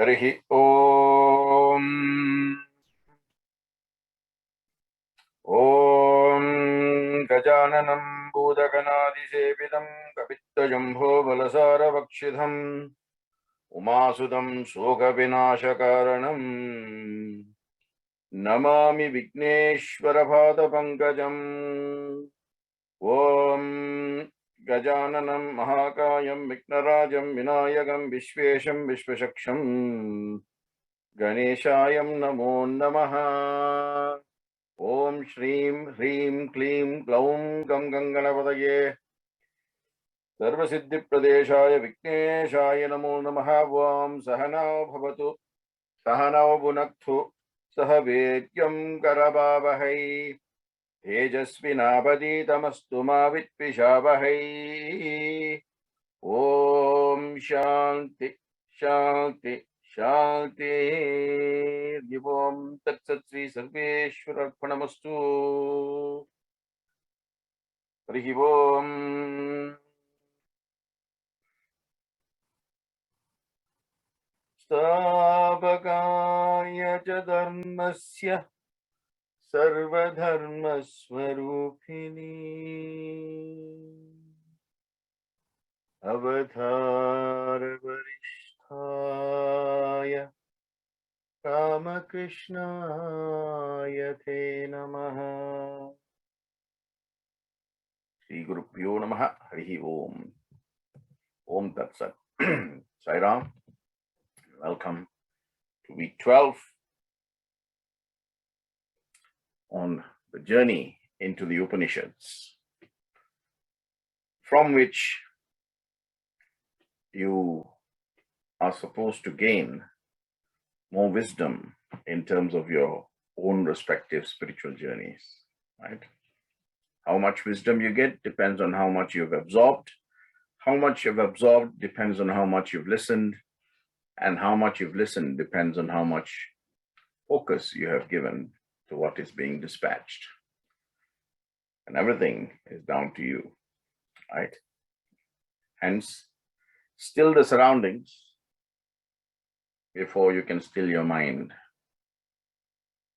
Harihi Om. Om Gajananam Bhudaganadisevidam Kapittajambho Balasara-vakshidham Umasudam Soka-vinashakaranam Namami Vigneshwara-pada-pankajam. Om Gajananam Mahakayam Vignarajam Vinayagam Vishvesham Vishvashaksham Ganeshayam Namo Namaha. Om Shreem Hreem Kleem Glaum Gam Ganganapadaye Sarvasiddhi Pradeshaya Vigneshaya Namo Namaha. Om Sahanao Bhavatu Sahanao Bhunakthu Sahavedyam Karabhavahai Tejasvinapatitamastu ma vitvishavahai. Om Shanti Shanti Shanti. Divom Tat Sat Sri Sarveshwararpanamastu. Harihi Om. Stavakaya cha dharmasya sarvadharmaswarupini avadharavarishthaya Ramakrishnaya te namaha. Shri Gurubhyo namaha. Harihi Om. Om Tat Sat. Sai Ram. Welcome to week 12 on the journey into the Upanishads, from which you are supposed to gain more wisdom in terms of your own respective spiritual journeys, right? How much wisdom you get depends on how much you've absorbed. How much you've absorbed depends on how much you've listened. And how much you've listened depends on how much focus you have given to what is being dispatched. And everything is down to you, right? Hence, still the surroundings before you can still your mind,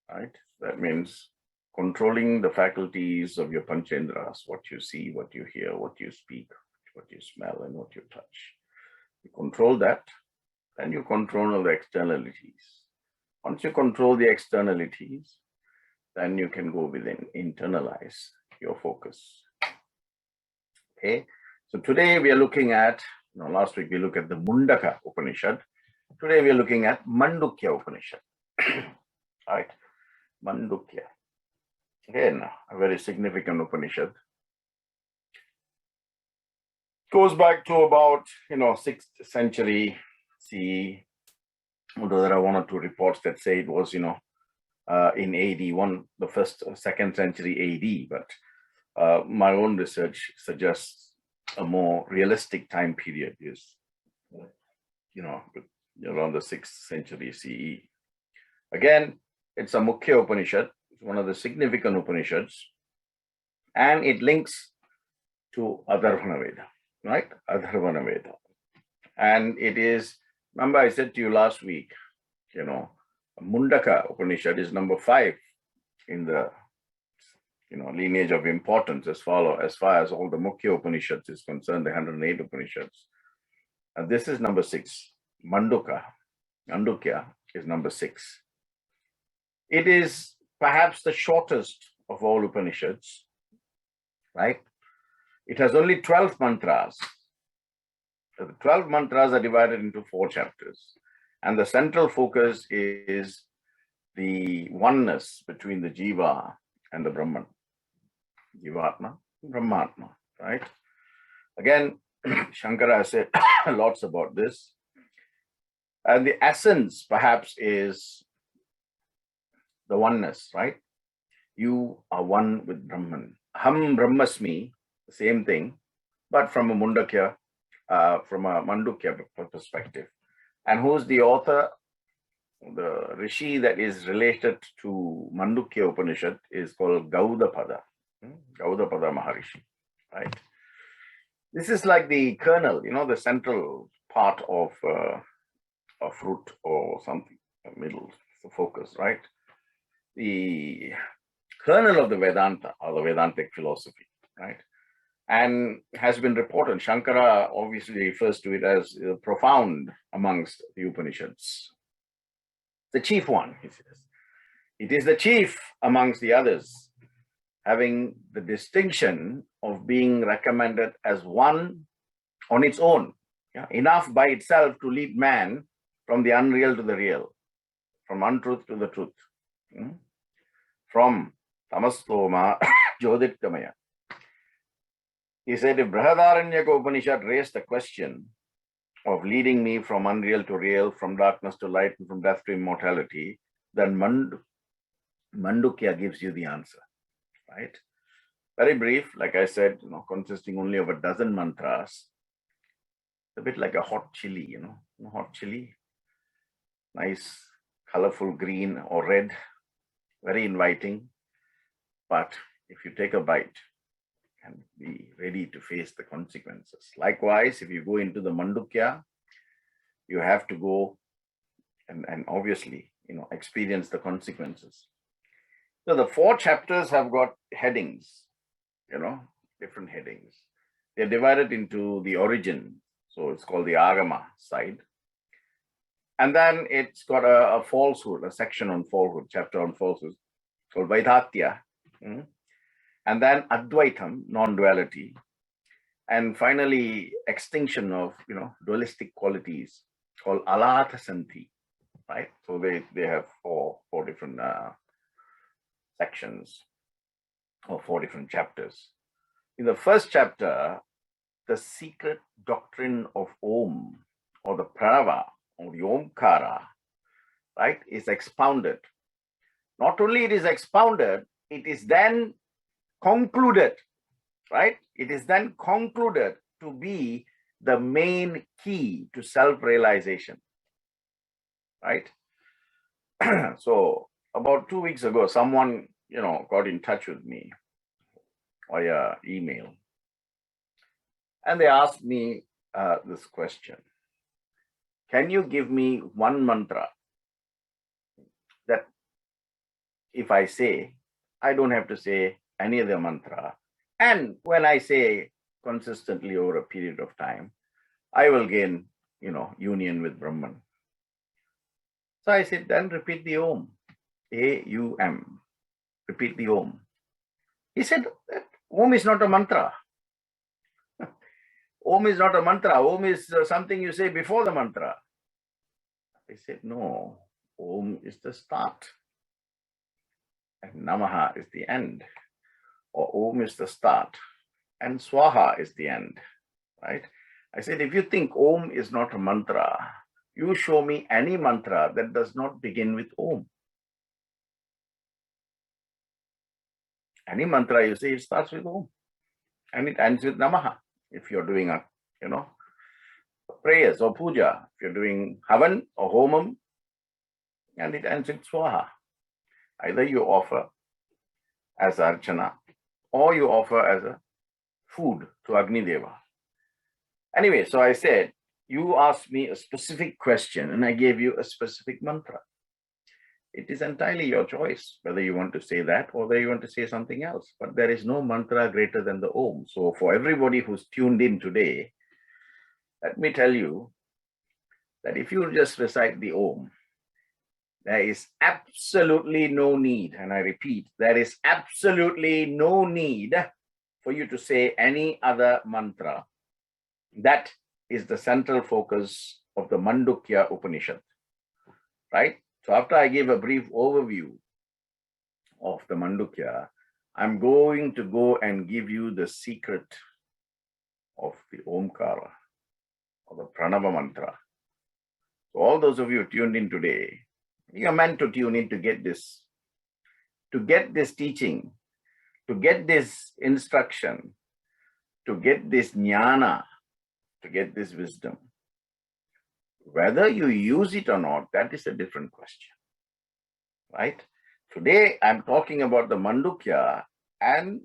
right? That means controlling the faculties of your panchendras, what you see, what you hear, what you speak, what you smell, and what you touch. You control that, then you control the externalities. Once you control the externalities, then you can go within, internalize your focus. Okay, so today we are looking at, last week we looked at the Mandukya Upanishad. Today we are looking at Mandukya Upanishad. Right, Mandukya. Again, a very significant Upanishad. Goes back to about 6th century CE. Although there are one or two reports that say it was in AD 1, the first or 2nd century AD, but my own research suggests a more realistic time period is around the 6th century CE. Again, it's a Mukhya Upanishad. It's one of the significant Upanishads, and it links to Atharvana-veda, right? Atharvana-veda. And it is, remember I said to you last week, Mandukya Upanishad is number 5 in the lineage of importance as far as all the Mukhya Upanishads is concerned, the 108 Upanishads. And this is number 6. Mandukya is number 6. It is perhaps the shortest of all Upanishads, right? It has only 12 mantras. The 12 mantras are divided into 4 chapters. And the central focus is the oneness between the Jiva and the Brahman. Jivatma, Brahmatma, right? Again, Shankara has said lots about this. And the essence perhaps is the oneness, right? You are one with Brahman. Aham Brahmasmi, the same thing, but from a Mandukya perspective. And who's the author? The Rishi that is related to Mandukya Upanishad is called Gaudapada Maharishi, right? This is like the kernel, the central part of or fruit or something, middle, the focus, right? The kernel of the Vedanta or the Vedantic philosophy, right? And has been reported. Shankara obviously refers to it as profound amongst the Upanishads. The chief one, he says. It is the chief amongst the others, having the distinction of being recommended as one on its own, enough by itself to lead man from the unreal to the real, from untruth to the truth, from tamastoma jyoditkamaya. He said, if Brihadaranyaka Upanishad raised the question of leading me from unreal to real, from darkness to light, and from death to immortality, then Mandukya gives you the answer, right? Very brief, like I said, consisting only of a dozen mantras. A bit like a hot chili, hot chili. Nice, colorful green or red, very inviting. But if you take a bite, and be ready to face the consequences. Likewise, if you go into the Mandukya, you have to go and obviously, experience the consequences. So the 4 chapters have got headings, different headings. They're divided into the origin. So it's called the Agama side. And then it's got a falsehood, a section on falsehood, chapter on falsehood, called Vaidhatya. And then Advaitam, non-duality. And finally, extinction of, dualistic qualities, called Alatasanti, right? So they have four different sections or 4 different chapters. In the first chapter, the secret doctrine of Om, or the Pranava, or the Omkara, right, is expounded. Not only it is expounded, it is then concluded, right? It is then concluded to be the main key to self-realization, right? So about 2 weeks ago, someone, got in touch with me via email. And they asked me this question. Can you give me one mantra that if I say, I don't have to say any other mantra. And when I say consistently over a period of time, I will gain, union with Brahman. So I said, then repeat the Om, A-U-M, repeat the Om. He said, Om is not a mantra. Om is not a mantra. Om is something you say before the mantra. I said, no, Om is the start. And Namaha is the end. Or Om is the start. And Swaha is the end. Right? I said, if you think Om is not a mantra, you show me any mantra that does not begin with Om. Any mantra you say, it starts with Om. And it ends with Namaha. If you're doing a, prayers or puja, if you're doing Havan or Homam, and it ends with Swaha. Either you offer as Archana, or you offer as a food to Agni Deva. Anyway, so I said, you asked me a specific question and I gave you a specific mantra. It is entirely your choice whether you want to say that or whether you want to say something else. But there is no mantra greater than the Om. So for everybody who's tuned in today, let me tell you that if you just recite the Om, there is absolutely no need, and I repeat, there is absolutely no need for you to say any other mantra. That is the central focus of the Mandukya Upanishad, right? So after I give a brief overview of the Mandukya, I'm going to go and give you the secret of the Omkara, or the Pranava mantra. So all those of you tuned in today, you are meant to tune in to get this teaching, to get this instruction, to get this jnana, to get this wisdom. Whether you use it or not, that is a different question, right? Today, I'm talking about the Mandukya, and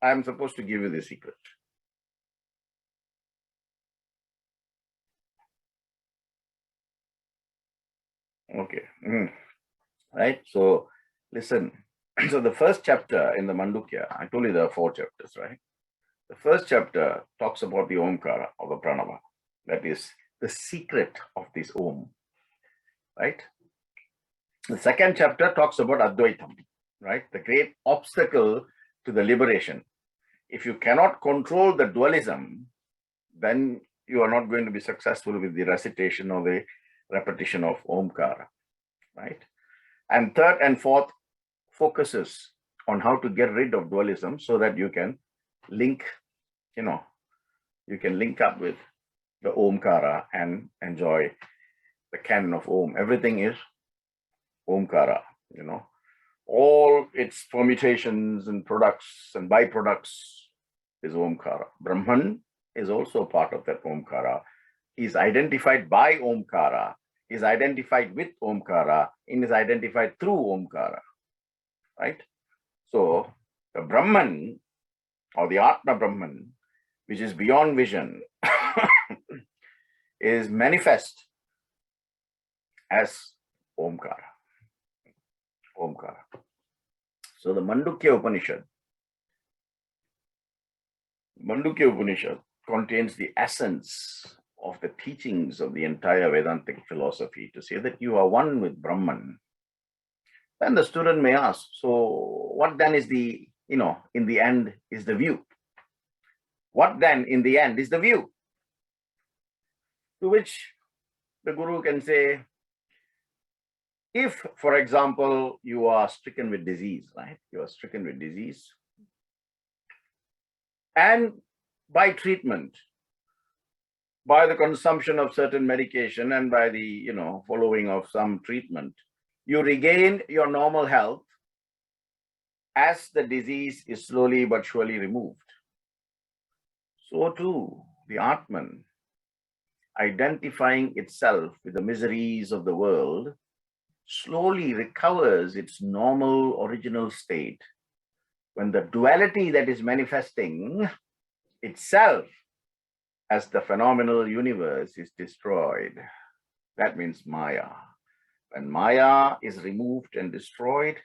I'm supposed to give you the secret. Okay. Right. So listen. So the first chapter in the Mandukya, I told you there are 4 chapters, right? The first chapter talks about the Omkara or the Pranava. That is the secret of this Om, right? The second chapter talks about Advaitam, right? The great obstacle to the liberation. If you cannot control the dualism, then you are not going to be successful with the recitation or the repetition of Omkara, right? And third and fourth focuses on how to get rid of dualism so that you can link, you can link up with the Omkara and enjoy the canon of Om. Everything is Omkara, all its permutations and products and byproducts is Omkara. Brahman is also part of that Omkara. He is identified by Omkara, he is identified with Omkara, and is identified through Omkara, right? So the Brahman or the Atma Brahman, which is beyond vision, is manifest as Omkara. Omkara. So the Mandukya Upanishad contains the essence of the teachings of the entire Vedantic philosophy to say that you are one with Brahman. Then the student may ask, so what then is the, in the end is the view? What then in the end is the view? To which the Guru can say, if, for example, you are stricken with disease, right? You are stricken with disease. And by treatment, by the consumption of certain medication and by the, following of some treatment, you regain your normal health as the disease is slowly but surely removed. So too, the Atman, identifying itself with the miseries of the world, slowly recovers its normal original state when the duality that is manifesting itself as the phenomenal universe is destroyed. That means Maya. When Maya is removed and destroyed,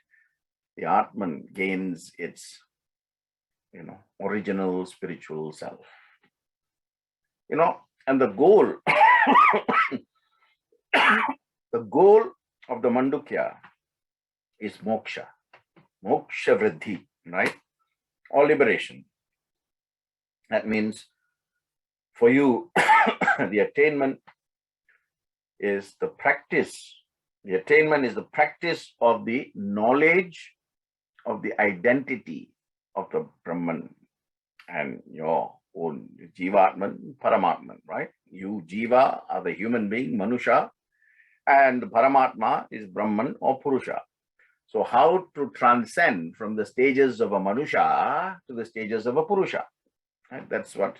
the Atman gains its, original spiritual self. And the goal, the goal of the Mandukya is moksha, moksha vriddhi, right? Or liberation. That means for you, the attainment is the practice. The attainment is the practice of the knowledge of the identity of the Brahman and your own Jivatman, Paramatman, right? You, Jiva, are the human being, Manusha, and Paramatma is Brahman or Purusha. So how to transcend from the stages of a Manusha to the stages of a Purusha? Right? That's what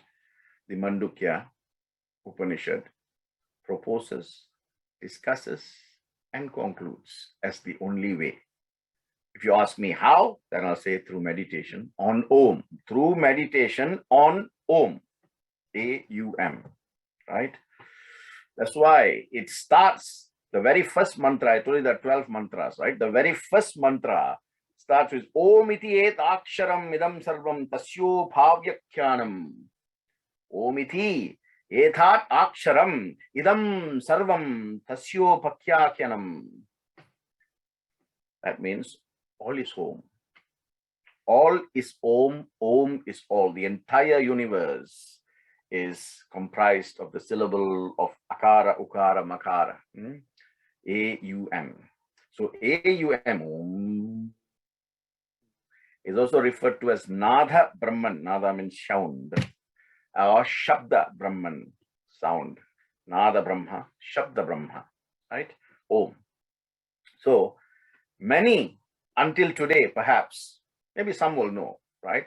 the Mandukya Upanishad proposes, discusses, and concludes as the only way. If you ask me how, then I'll say through meditation on Om. Through meditation on Om. A-U-M. Right? That's why it starts, the very first mantra, I told you there are 12 mantras, right? The very first mantra starts with Om iti et aksharam idam sarvam tasyo bhavyakyanam. Om iti ethat aksharam idam sarvam tasyo bhavyakyanam. That means all is Om. All is Om. Om is all. The entire universe is comprised of the syllable of Akara, Ukara, Makara. A-U-M. So A-U-M, Om, is also referred to as Nadha Brahman. Nada means sound. Or Shabda Brahman, sound. Nada Brahma, Shabda Brahma. Right? Om. So many, until today, perhaps, maybe some will know, right?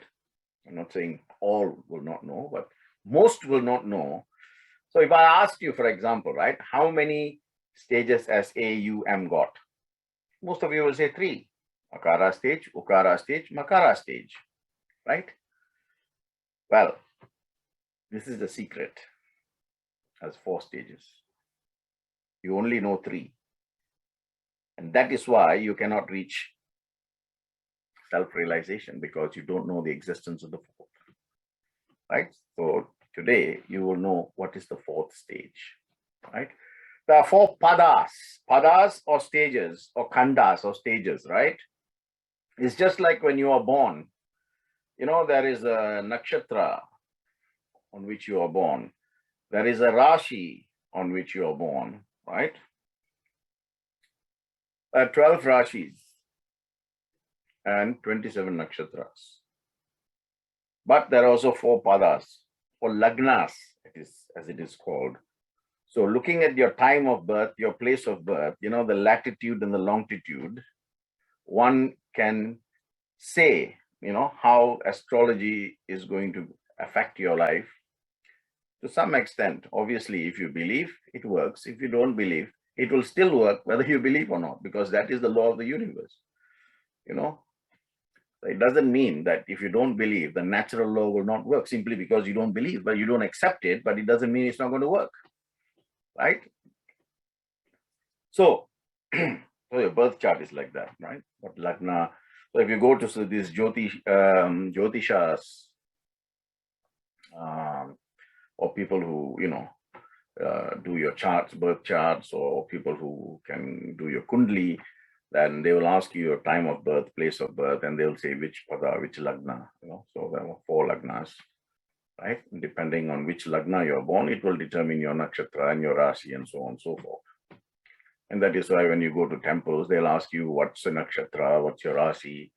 I'm not saying all will not know, but most will not know. So if I asked you, for example, right, how many stages has A-U-M got? Most of you will say 3. Akara stage, Ukara stage, Makara stage, right? Well, this is the secret. It has 4 stages. You only know 3. And that is why you cannot reach self-realization, because you don't know the existence of the fourth, right? So today you will know what is the fourth stage, right? There are four padas or stages, or khandas or stages, right? It's just like when you are born, there is a nakshatra on which you are born. There is a rashi on which you are born, right? 12 rashis and 27 nakshatras. But there are also four padas, or lagnas, as it is called. So looking at your time of birth, your place of birth, the latitude and the longitude, one can say, how astrology is going to affect your life to some extent. Obviously, if you believe, it works. If you don't believe, it will still work whether you believe or not, because that is the law of the universe. It doesn't mean that if you don't believe, the natural law will not work simply because you don't believe, but you don't accept it, but it doesn't mean it's not going to work, right? So, so your birth chart is like that, right? What lagna. So if you go to these Jyotishas, or people who, do your charts, birth charts, or people who can do your kundli, then they will ask you your time of birth, place of birth, and they'll say which pada, which lagna, So there are 4 lagnas, right? Depending on which lagna you're born, it will determine your nakshatra and your rashi and so on and so forth. And that is why when you go to temples, they'll ask you what's the nakshatra, what's your rashi,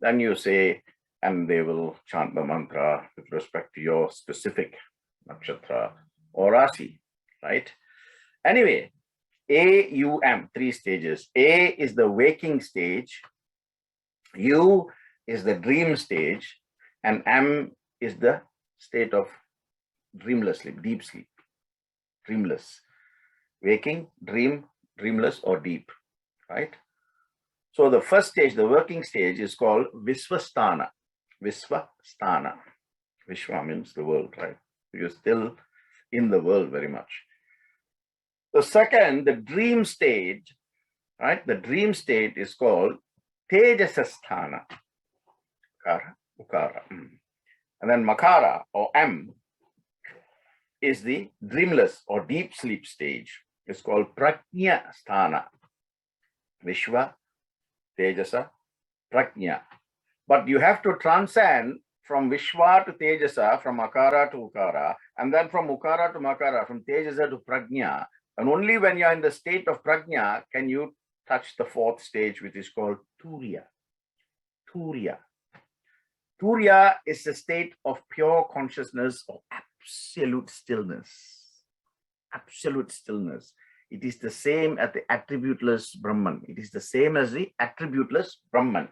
Then you say, and they will chant the mantra with respect to your specific nakshatra or rashi, right? Anyway, A-U-M, 3 stages. A is the waking stage, U is the dream stage, and M is the state of dreamless sleep, deep sleep, dreamless. Waking, dream, dreamless, or deep, right? So the first stage, the working stage, is called Visvasthana. Visvasthana. Vishwa means the world, right? You're still in the world very much. The second, the dream stage, right? The dream state is called Tejasasthana. Ukara. And then Makara, or M, is the dreamless or deep sleep stage. It's called Prajna Sthana. Vishwa, Tejasa, Prajna. But you have to transcend from Vishwa to Tejasa, from Akara to Ukara, and then from Ukara to Makara, from Tejasa to Prajna. And only when you're in the state of Prajna can you touch the 4th stage, which is called Turiya. Turiya. Turiya is the state of pure consciousness, of absolute stillness. Absolute stillness. It is the same as the attributeless Brahman. It is the same as the attributeless Brahman.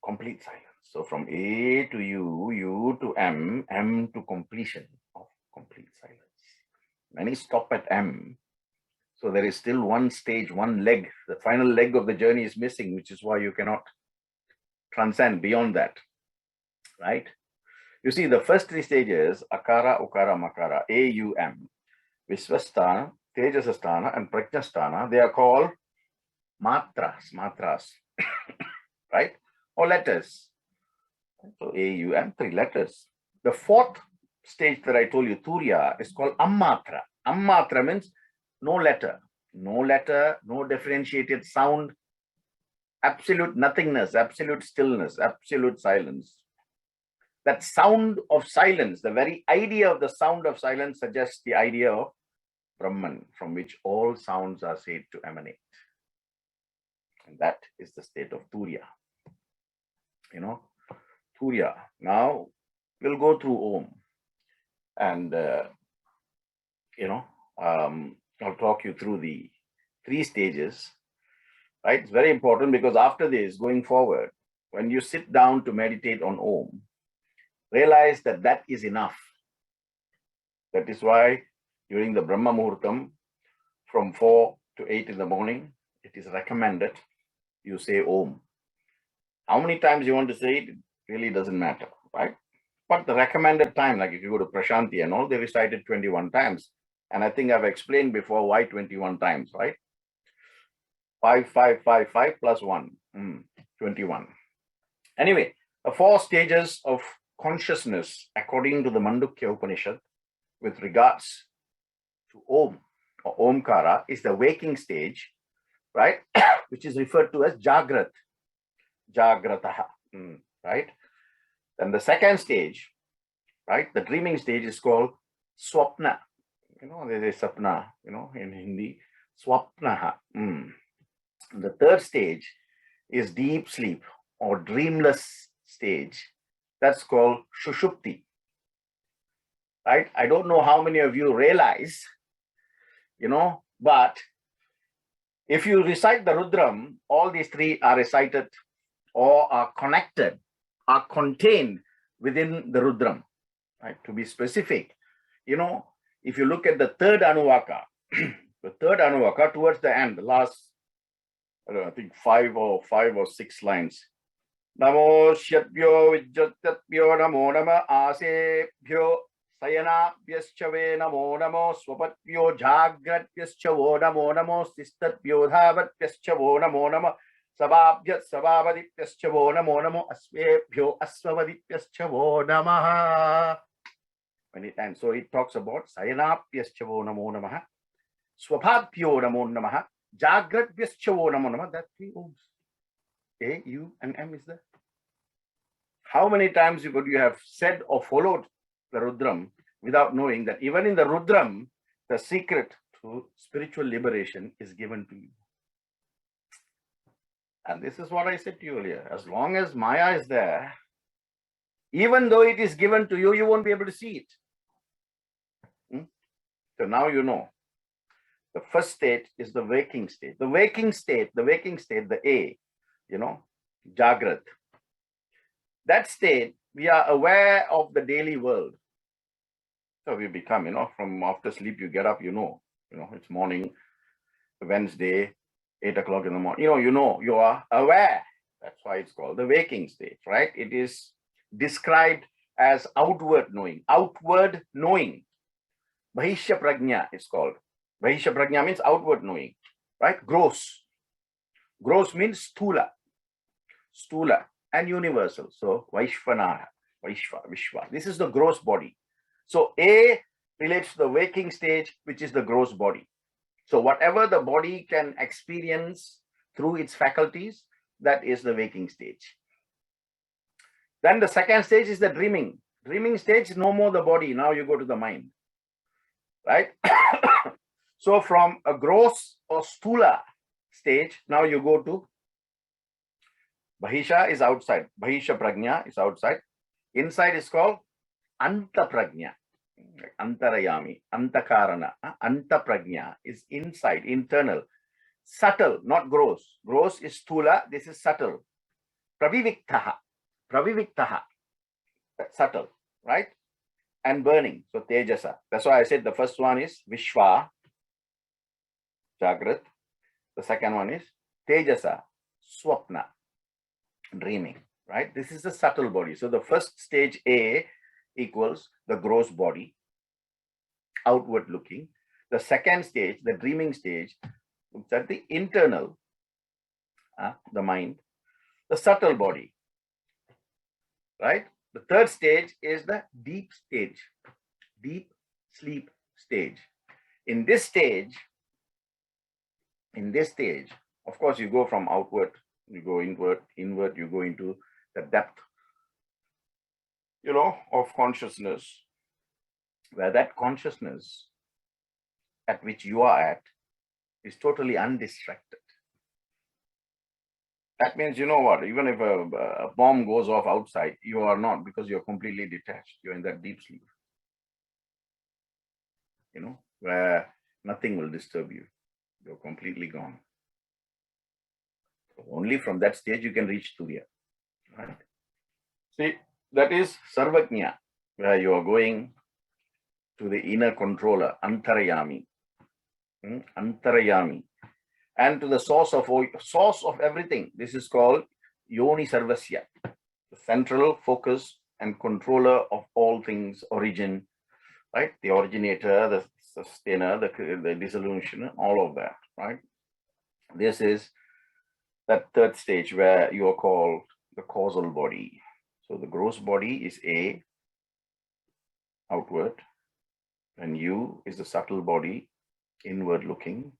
Complete silence. So from A to U, U to M, M to completion of complete silence. Many stop at M. So there is still one stage, one leg. The final leg of the journey is missing, which is why you cannot transcend beyond that, right? You see, the first 3 stages, Akara, Ukara, Makara, A, U, M, Visvasthana, Tejasasthana, and Prajnasthana, they are called matras, right? Or letters. So A, U, M, 3 letters. The 4th stage that I told you, Turiya, is called Ammatra. Ammatra means no letter, no differentiated sound, absolute nothingness, absolute stillness, absolute silence. That sound of silence, the very idea of the sound of silence suggests the idea of Brahman, from which all sounds are said to emanate. And that is the state of Turiya. Turiya. Now we'll go through Om. And, I'll talk you through the 3 stages, right? It's very important because after this, going forward, when you sit down to meditate on Om, realize that that is enough. That is why during the Brahma Muhurtam, from 4 to 8 in the morning, it is recommended you say Om. How many times you want to say it, it really doesn't matter, right? But the recommended time, like if you go to Prashanti and all, they recite it 21 times. And I think I've explained before why 21 times, right? 5, 5, 5, 5 plus 1, 21. Anyway, the 4 stages of consciousness according to the Mandukya Upanishad with regards to Om or Omkara is the waking stage, right? Which is referred to as Jagrat, Jagrataha, right? Then the second stage, right? The dreaming stage is called Swapna. There is Sapna, in Hindi, Swapnaha. The third stage is deep sleep or dreamless stage. That's called Shushupti, right? I don't know how many of you realize, but if you recite the Rudram, all these 3 are recited or are connected, are contained within the Rudram, right? To be specific, if you look at the third Anuvaka, the third Anuvaka towards the end, the last, I think 5 or 6 lines. Namo Shyatbhyo Vijjatyatbhyo Namo Nama Asebhyo Sayanabhyascha Namo Namo Swapatbhyo Jagratbyascha Namo Namo Sistatbhyo Dhavatbyascha Namo Namo Sababhyat Sabavadipyascha Namo Namo Asvebhyo Asvavadipyascha Namaha. Many times. So it talks about Sayanabhyascha Namo Namaha, Swabhabhyo Namo Namaha, Jagratbyascha Namo Namaha. That's 3 Oms. A, U, and M is there. How many times would you have said or followed the Rudram without knowing that even in the Rudram, the secret to spiritual liberation is given to you? And this is what I said to you earlier. As long as Maya is there, even though it is given to you, you won't be able to see it. So now you know. The first state is the waking state. The waking state, the A, Jagrat. That state, we are aware of the daily world. So we become, from after sleep, you get up, it's morning, Wednesday, 8 o'clock in the morning. You are aware. That's why it's called the waking state, right? It is described as outward knowing. Outward knowing. Bahishya prajna is called. Bahishya prajna means outward knowing, right? Gross. Gross means sthula. Stula and universal. So Vaishvanaha, Vishwa. This is the gross body. So A relates to the waking stage, which is the gross body. So whatever the body can experience through its faculties, that is the waking stage. Then the second stage is the dreaming. Dreaming stage, no more the body. Now you go to the mind, right? So from a gross or stula stage, now you go to Bahisha is outside. Bahisha prajna is outside. Inside is called Anta prajna. Antarayami, Antakarana. Anta prajna is inside, internal. Subtle, not gross. Gross is stula. This is subtle. Praviviktaha. Praviviktaha. That's subtle, right? And burning. So Tejasa. That's why I said the first one is Vishwa, Jagrat. The second one is Tejasa, Swapna, dreaming, right? This is the subtle body. So the first stage A equals the gross body, outward looking. The second stage, the dreaming stage, looks at the internal, the mind, the subtle body, right? The third stage is the deep stage, deep sleep stage. In this stage, of course, you go from outward, you go inward, you go into the depth, of consciousness, where that consciousness at which you are at is totally undistracted. That means, what, even if a bomb goes off outside, you are not, because you're completely detached. You're in that deep sleep, where nothing will disturb you. You're completely gone. So only from that stage you can reach Turiya, right? See, that is Sarvajna, where you are going to the inner controller, Antarayami. Antarayami. And to the source of everything. This is called Yoni Sarvasya, the central focus and controller of all things, origin, right? The originator, the sustainer, the dissolution, all of that, right? This is that third stage where you are called the causal body. So the gross body is A, outward, and U is the subtle body, inward looking.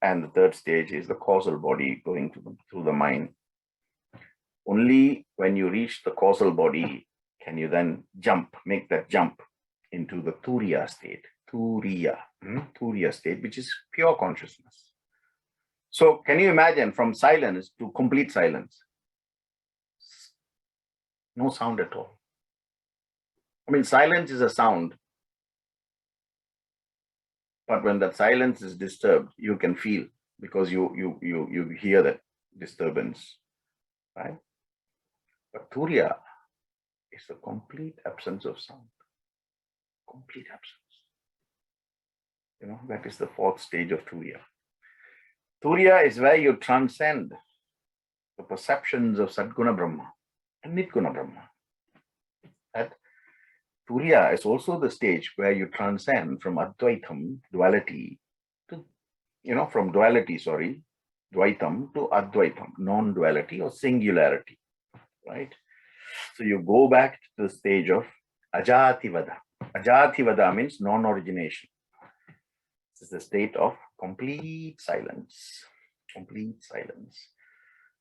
And the third stage is the causal body going through the mind. Only when you reach the causal body can you then make that jump into the Turiya state. Turiya state, which is pure consciousness. So can you imagine from silence to complete silence? No sound at all. I mean, silence is a sound, but when that silence is disturbed, you can feel, because you hear that disturbance, right? But Turiya is the complete absence of sound. Complete absence. That is the fourth stage of Turiya. Turiya is where you transcend the perceptions of Sadguna Brahma and Nirguna Brahma. That Turiya is also the stage where you transcend from Advaitam, duality, to, Dvaitam to Advaitam, non-duality or singularity, right? So you go back to the stage of Ajativada. Ajativada means non-origination. This is the state of complete silence. Complete silence.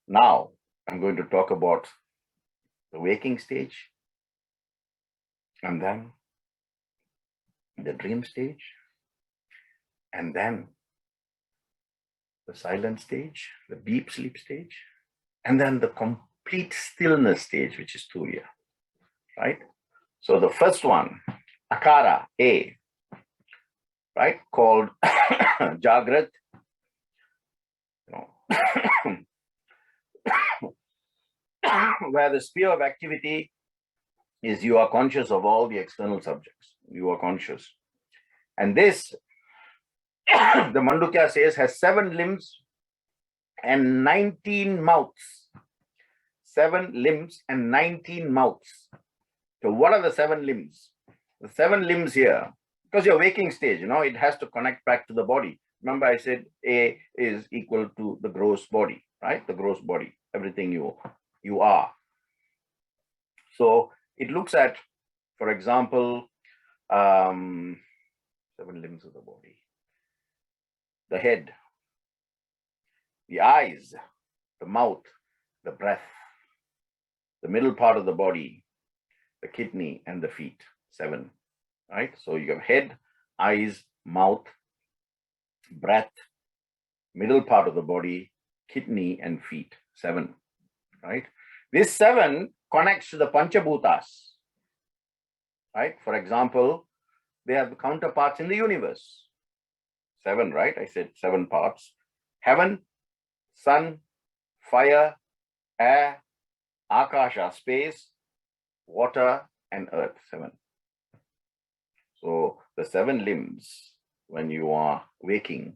Now, I'm going to talk about the waking stage, and then the dream stage, and then the silent stage, the deep sleep stage, and then the complete stillness stage, which is Turiya, right? So the first one, Akara, A, right, called Jagrat, where the sphere of activity is you are conscious of all the external subjects. You are conscious. And this, the Mandukya says, has 7 limbs and 19 mouths. 7 limbs and 19 mouths. So what are the 7 limbs? The 7 limbs here, because your waking stage, it has to connect back to the body. Remember I said A is equal to the gross body, right? The gross body, everything you are. So it looks at, for example, 7 limbs of the body. The head, the eyes, the mouth, the breath, the middle part of the body, the kidney, and the feet. 7, right? So you have head, eyes, mouth, breath, middle part of the body, kidney, and feet. 7, right? This 7 connects to the Panchabhutas, right? For example, they have counterparts in the universe. 7, right? I said 7 parts. Heaven, sun, fire, air, akasha, space, water, and earth. 7. So the 7 limbs, when you are waking,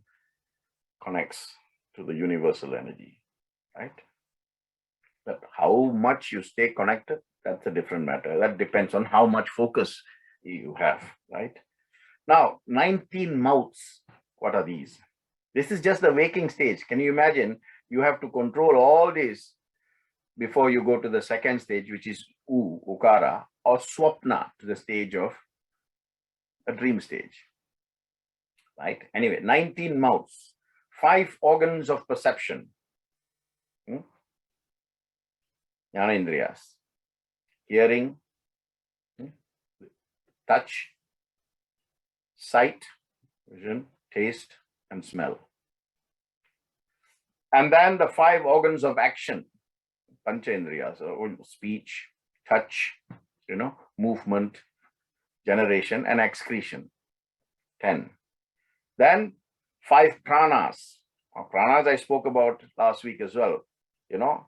connects to the universal energy, right? But how much you stay connected, that's a different matter. That depends on how much focus you have, right? Now, 19 mouths, what are these? This is just the waking stage. Can you imagine? You have to control all this before you go to the second stage, which is Ukara, or Swapna, to the stage of a dream stage, right? Anyway, 19 mouths, 5 organs of perception. Jnana-indriyas, hearing, touch, sight, vision, taste, and smell. And then the 5 organs of action, Pancha-indriyas, speech, touch, movement, generation, and excretion. 10. Then 5 pranas. Pranas I spoke about last week as well. Your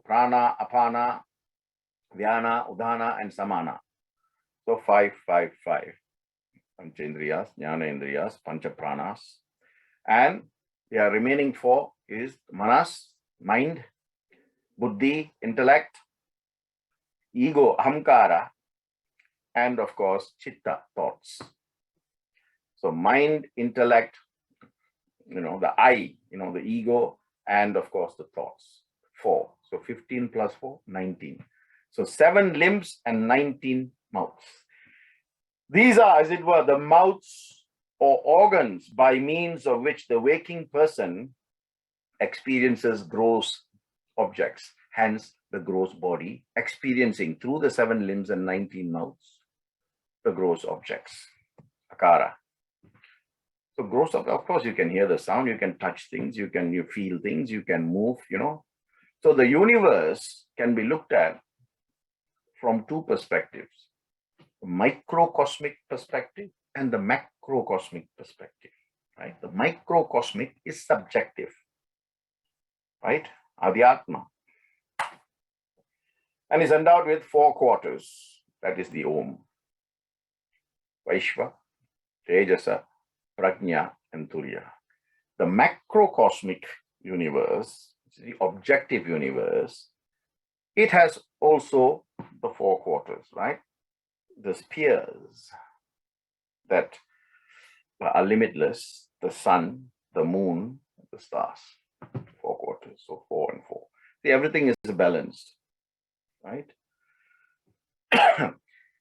prana, apana, vyana, udana, and samana. So 5, 5, 5. Pancha-indriyas, jnana-indriyas, pancha pranas. And the remaining 4 is manas, mind, buddhi, intellect, ego, ahamkara, and of course, chitta, thoughts. So mind, intellect, the I, the ego, and of course the thoughts. 4. So 15 plus 4, 19. So 7 limbs and 19 mouths. These are, as it were, the mouths or organs by means of which the waking person experiences gross objects, hence the gross body, experiencing through the 7 limbs and 19 mouths, the gross objects, akara. So gross, of course, you can hear the sound, you can touch things, you feel things, you can move, So the universe can be looked at from 2 perspectives, the microcosmic perspective and the macrocosmic perspective, right? The microcosmic is subjective, right? Adhyatma. And is endowed with 4 quarters. That is the Om. Vaishva, Tejasa, Prajna, and Turiya. The macrocosmic universe, the objective universe, it has also the 4 quarters, right? The spheres that are limitless, the sun, the moon, the stars, 4 quarters, so 4 and 4. See, everything is balanced, right?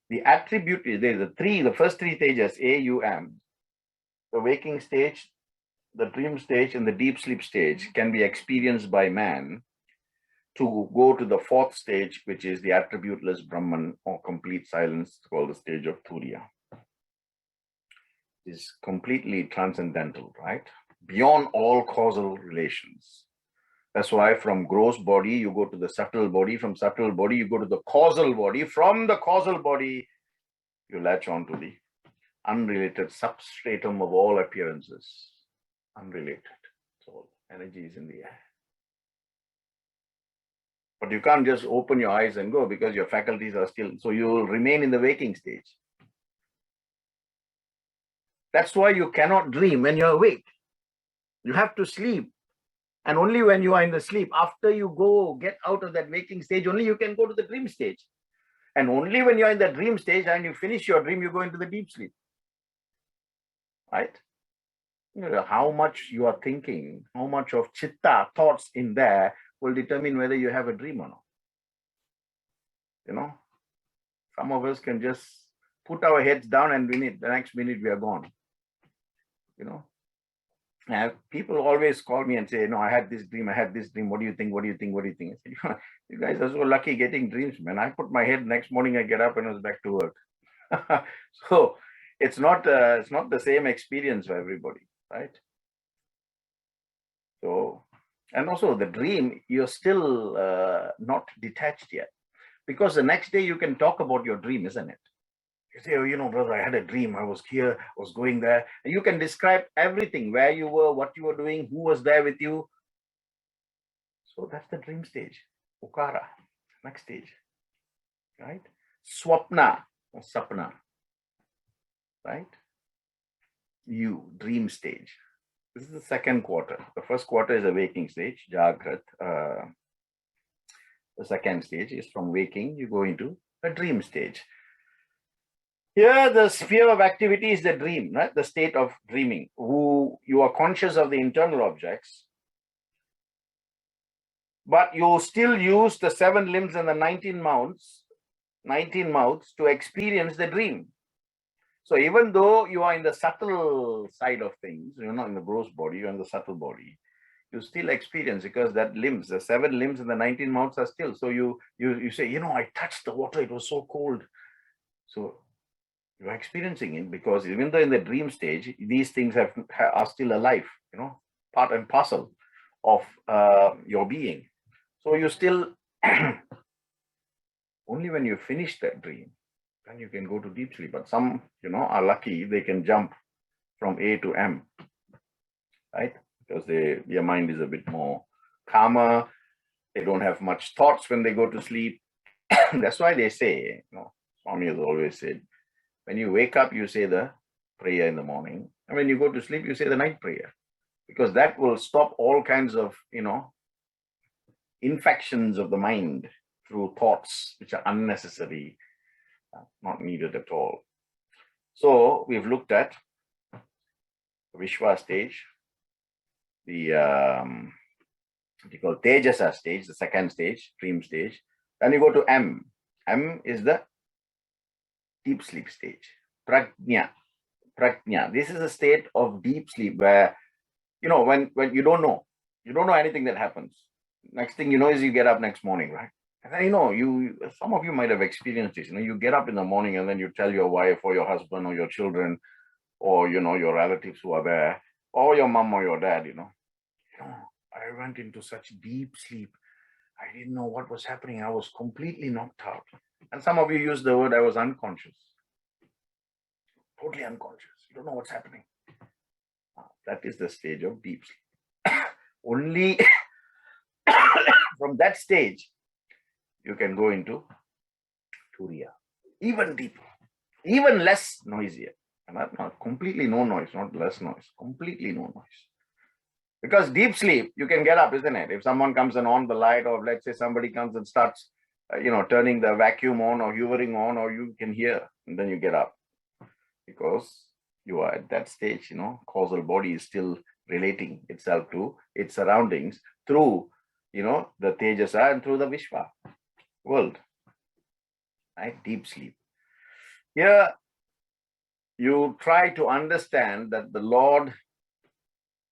The attribute, there's the first 3 stages, A, U, M. The waking stage, the dream stage, and the deep sleep stage can be experienced by man to go to the 4th stage, which is the attributeless Brahman or complete silence, called the stage of Turiya. Is completely transcendental, right? Beyond all causal relations. That's why from gross body, you go to the subtle body. From subtle body, you go to the causal body. From the causal body, you latch on to the unrelated substratum of all appearances. Unrelated. So energy is in the air. But you can't just open your eyes and go because your faculties are still, so you will remain in the waking stage. That's why you cannot dream when you're awake. You have to sleep. And only when you are in the sleep, after you get out of that waking stage, only you can go to the dream stage. And only when you're in the dream stage and you finish your dream, you go into the deep sleep. Right? How much you are thinking, how much of chitta, thoughts in there will determine whether you have a dream or not. Some of us can just put our heads down and the next minute we are gone. People always call me and say, I had this dream, what do you think? I said, you guys are so lucky getting dreams, man. I put my head, next morning I get up and I was back to work. So it's not the same experience for everybody, right? So, and also the dream, you're still not detached yet, because the next day you can talk about your dream, isn't it? You say, brother, I had a dream. I was here, I was going there. And you can describe everything, where you were, what you were doing, who was there with you. So that's the dream stage. Ukara, next stage, right? Swapna or sapna, right? You, dream stage. This is the 2nd quarter. The 1st quarter is a waking stage, Jagrat. The 2nd stage is from waking, you go into a dream stage. Here, the sphere of activity is the dream, right? The state of dreaming, who you are conscious of the internal objects, but you still use the 7 limbs and the 19 mouths to experience the dream. So even though you are in the subtle side of things, you're not in the gross body, you're in the subtle body, you still experience, because that limbs, the 7 limbs and the 19 mouths are still. So you say, I touched the water, it was so cold. So you're experiencing it, because even though in the dream stage, these things are still alive, part and parcel of your being. So you still, only when you finish that dream, then you can go to deep sleep. But some, are lucky, they can jump from A to M, right? Because their mind is a bit more calmer. They don't have much thoughts when they go to sleep. That's why they say, Swami has always said, when you wake up, you say the prayer in the morning. And when you go to sleep, you say the night prayer. Because that will stop all kinds of, infections of the mind through thoughts which are unnecessary, not needed at all. So we've looked at the Vishwa stage, what you call Tejasa stage, the second stage, dream stage. Then you go to M. M is the deep sleep stage. Prajna. Prajna. This is a state of deep sleep where, when you don't know anything that happens. Next thing you know is you get up next morning, right? And then, some of you might have experienced this. You get up in the morning and then you tell your wife or your husband or your children or, your relatives who are there or your mom or your dad, I went into such deep sleep. I didn't know what was happening. I was completely knocked out. And some of you use the word I was unconscious. Totally unconscious. You don't know what's happening. That is the stage of deep sleep. Only from that stage, you can go into Turiya. Even deeper, even less noisier. Not completely no noise, not less noise, completely no noise. Because deep sleep, you can get up, isn't it? If someone comes and on the light, or let's say somebody comes and starts, turning the vacuum on or hovering on, or you can hear, and then you get up. Because you are at that stage, causal body is still relating itself to its surroundings through, the Tejasa and through the Vishwa world. Right? Deep sleep. Here, you try to understand that the Lord,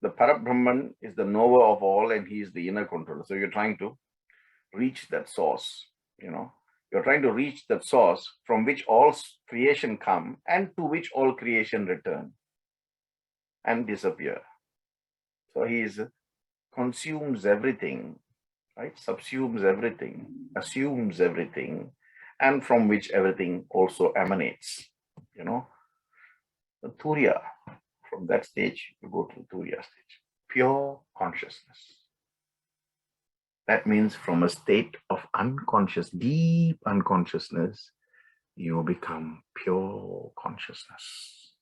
the Parabrahman, is the knower of all and he is the inner controller. So you're trying to reach that source, You're trying to reach that source from which all creation come and to which all creation return and disappear. So he consumes everything, right? Subsumes everything, assumes everything, and from which everything also emanates, The Turiya, from that stage, you go to the Turiya stage. Pure consciousness. That means from a state of deep unconsciousness, you become pure consciousness.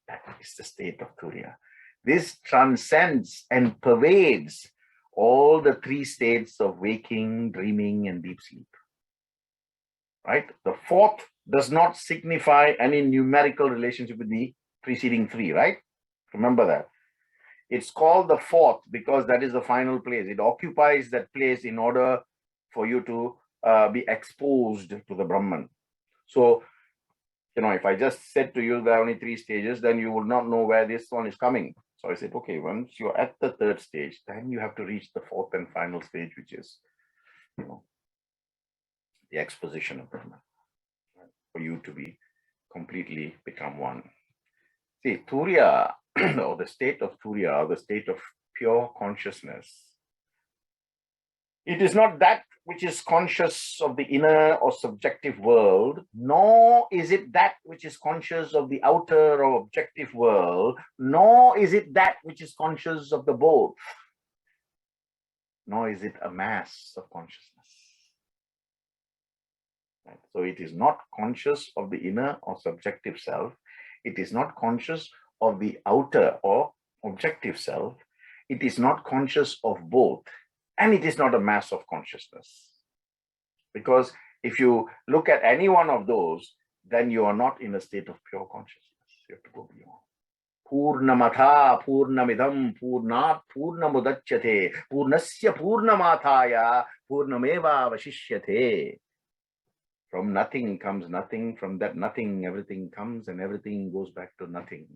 That is the state of Turiya. This transcends and pervades all the three states of waking, dreaming, and deep sleep. Right? The fourth does not signify any numerical relationship with the preceding three, right? Remember that. It's called the fourth because that is the final place. It occupies that place in order for you to be exposed to the Brahman. So, if I just said to you there are only three stages, then you would not know where this one is coming. So I said, okay, once you're at the third stage, then you have to reach the fourth and final stage, which is, the exposition of Brahman, for you to be completely become one. See, Turiya, or the state of Turiya, or the state of pure consciousness, it is not that which is conscious of the inner or subjective world, nor is it that which is conscious of the outer or objective world, nor is it that which is conscious of the both, nor is it a mass of consciousness. Right? So it is not conscious of the inner or subjective self. It is not conscious of the outer or objective self. It is not conscious of both. And it is not a mass of consciousness. Because if you look at any one of those, then you are not in a state of pure consciousness. You have to go beyond. Purnamatha purnamidam purnat purnamudachyate purnasya purnamathaya purnameva vashishyate. From nothing comes nothing. From that nothing, everything comes, and everything goes back to nothing.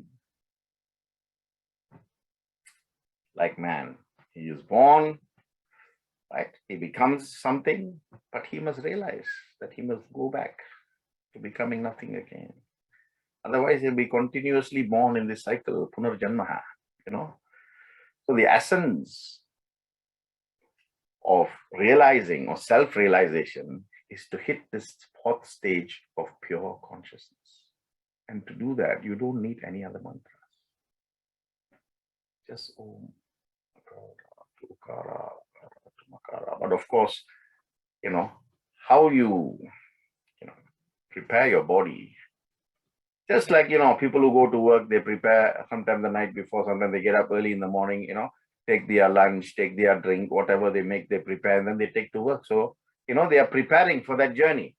Like man, he is born, right? He becomes something, but he must realize that he must go back to becoming nothing again. Otherwise, he'll be continuously born in this cycle, punarjanmaha, So the essence of realizing or self-realization is to hit this fourth stage of pure consciousness. And to do that, you don't need any other mantras. Just Om, Ukara, Makara. But of course, how you, prepare your body. Just like, people who go to work, they prepare sometimes the night before, sometimes they get up early in the morning, take their lunch, take their drink, whatever they make, they prepare, and then they take to work. So, they are preparing for that journey.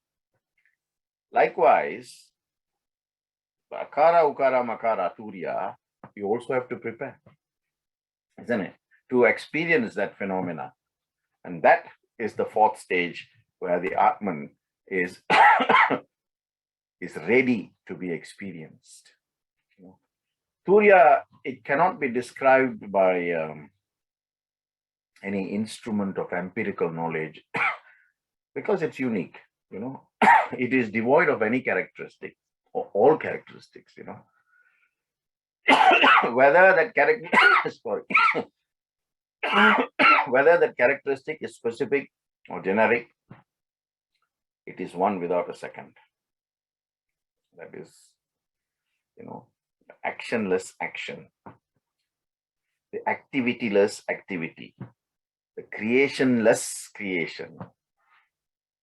Likewise, Akara, Ukara, Makara, Turiya, you also have to prepare, isn't it? to experience that phenomena. And that is the fourth stage where the Atman is, is ready to be experienced. Turiya, it cannot be described by any instrument of empirical knowledge because it's unique, it is devoid of any characteristic or all characteristics, whether that character, sorry, whether that characteristic is specific or generic, it is one without a second. That is, actionless action, the activityless activity, the creationless creation,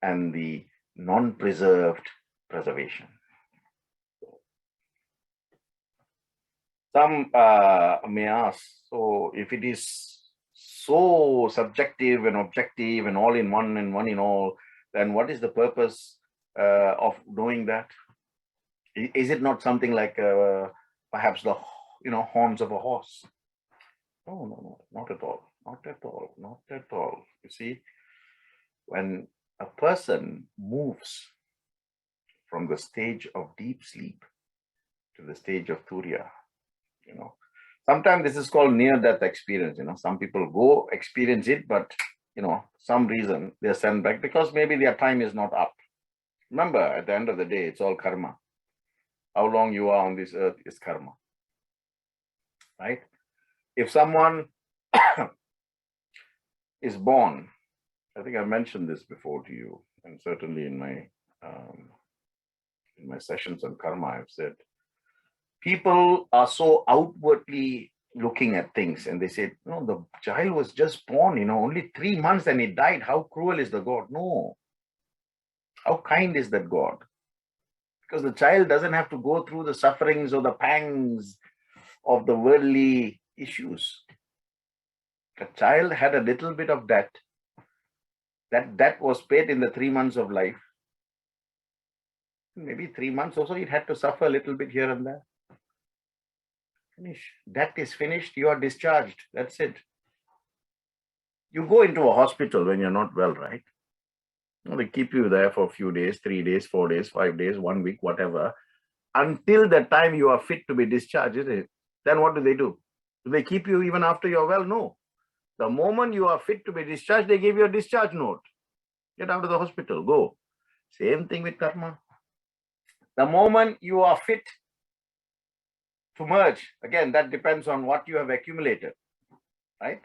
and the non-preserved preservation. Some may ask, so if it is so subjective and objective and all in one and one in all, then what is the purpose of doing that? Is it not something like perhaps the horns of a horse? No, not at all. Not at all. Not at all. You see, when a person moves from the stage of deep sleep to the stage of Turiya, sometimes this is called near-death experience. Some people go experience it, but some reason they're sent back because maybe their time is not up. Remember, at the end of the day, it's all karma. How long you are on this earth is karma, right? If someone is born, I think I mentioned this before to you, and certainly in my sessions on karma, I've said, people are so outwardly looking at things and they say, no, the child was just born, only 3 months and he died. How cruel is the God? No. How kind is that God? Because the child doesn't have to go through the sufferings or the pangs of the worldly issues. A child had a little bit of debt. That was paid in the 3 months of life. Maybe 3 months also, it had to suffer a little bit here and there. Finish. That is finished. You are discharged. That's it. You go into a hospital when you're not well, right? They keep you there for a few days, 3 days, 4 days, 5 days, 1 week, whatever, until the time you are fit to be discharged, isn't it? Then what do? Do they keep you even after you're well? No. The moment you are fit to be discharged, they give you a discharge note. Get out of the hospital, go. Same thing with karma. The moment you are fit to merge, again, that depends on what you have accumulated, right?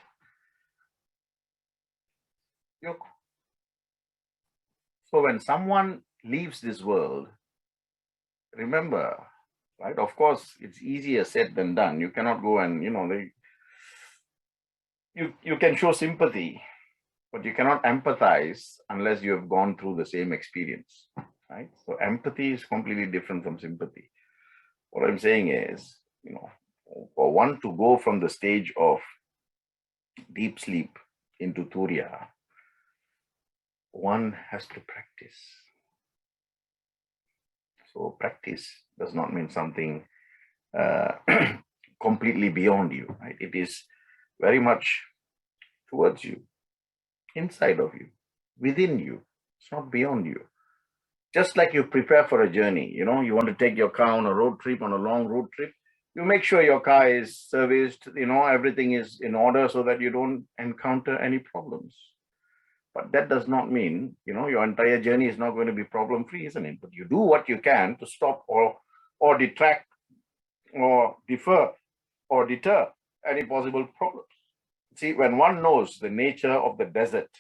So when someone leaves this world, remember, right? Of course, it's easier said than done. You cannot go and, you can show sympathy, but you cannot empathize unless you have gone through the same experience, right? So empathy is completely different from sympathy. What I'm saying is, for one to go from the stage of deep sleep into Turiya, one has to practice. So practice does not mean something completely beyond you, right? It is very much towards you, inside of you, within you. It's not beyond you. Just like you prepare for a journey, you want to take your car on a road trip, on a long road trip, you make sure your car is serviced, everything is in order so that you don't encounter any problems. But that does not mean, your entire journey is not going to be problem-free, isn't it? But you do what you can to stop or detract or defer or deter any possible problems. See, when one knows the nature of the desert,